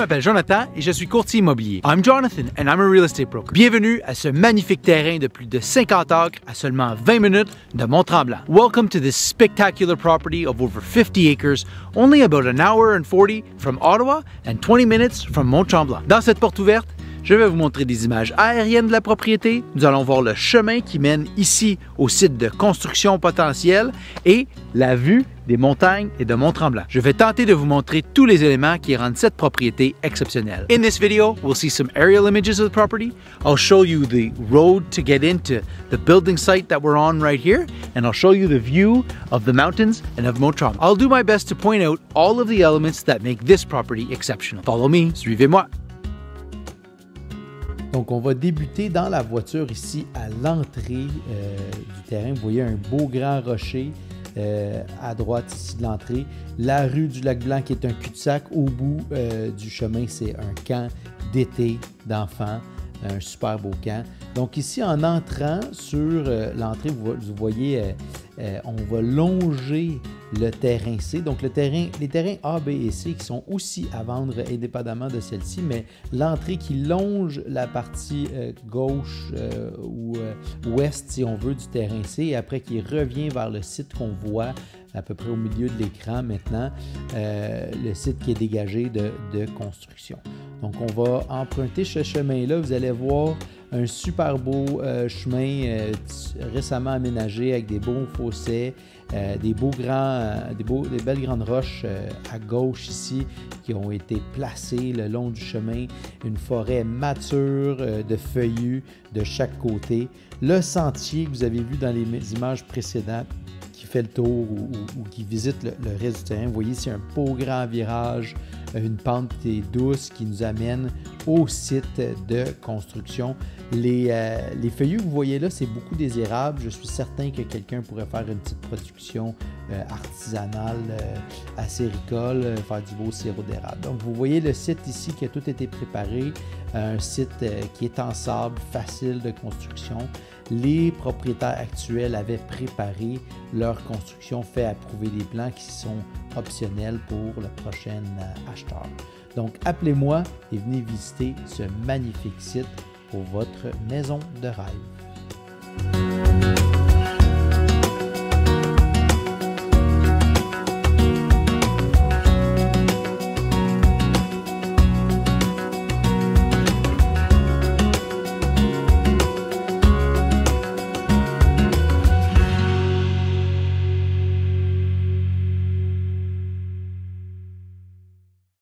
m'appelle Jonathan et je suis courtier immobilier. I'm Jonathan and I'm a real estate broker. Bienvenue à ce magnifique terrain de plus de 50 acres à seulement 20 minutes de Mont-Tremblant. Welcome to this spectacular property of over 50 acres, only about an hour and 40 from Ottawa and 20 minutes from Mont-Tremblant. Dans cette porte ouverte, je vais vous montrer des images aériennes de la propriété. Nous allons voir le chemin qui mène ici au site de construction potentielle et la vue des montagnes et de Mont-Tremblant. Je vais tenter de vous montrer tous les éléments qui rendent cette propriété exceptionnelle. In this video, we'll see some aerial images of the property. I'll show you the road to get into the building site that we're on right here, and I'll show you the view of the mountains and of Mont-Tremblant. I'll do my best to point out all of the elements that make this property exceptional. Follow me, suivez-moi. Donc, on va débuter dans la voiture ici à l'entrée du terrain. Vous voyez un beau grand rocher à droite ici de l'entrée. La rue du Lac-Blanc qui est un cul-de-sac. Au bout du chemin, c'est un camp d'été d'enfants. Un super beau camp. Donc ici, en entrant sur l'entrée, vous voyez, on va longer le terrain C. Donc les terrains A, B et C qui sont aussi à vendre indépendamment de celle-ci, mais l'entrée qui longe la partie gauche ou ouest, si on veut, du terrain C, et après qui revient vers le site qu'on voit à peu près au milieu de l'écran maintenant, le site qui est dégagé de construction. Donc, on va emprunter ce chemin-là. Vous allez voir un super beau chemin récemment aménagé avec des beaux fossés, des belles grandes roches à gauche ici qui ont été placées le long du chemin. Une forêt mature de feuillus de chaque côté. Le sentier que vous avez vu dans les images précédentes qui fait le tour ou qui visite le reste du terrain. Vous voyez, c'est un beau grand virage, une pente douce qui nous amène au site de construction. Les feuillus que vous voyez là, c'est beaucoup des érables. Je suis certain que quelqu'un pourrait faire une petite production artisanale, acéricole, faire du beau sirop d'érable. Donc, vous voyez le site ici qui a tout été préparé, un site qui est en sable, facile de construction. Les propriétaires actuels avaient préparé leur construction, fait approuver des plans qui sont optionnels pour le prochain acheteur. Donc, appelez-moi et venez visiter ce magnifique site pour votre maison de rêve.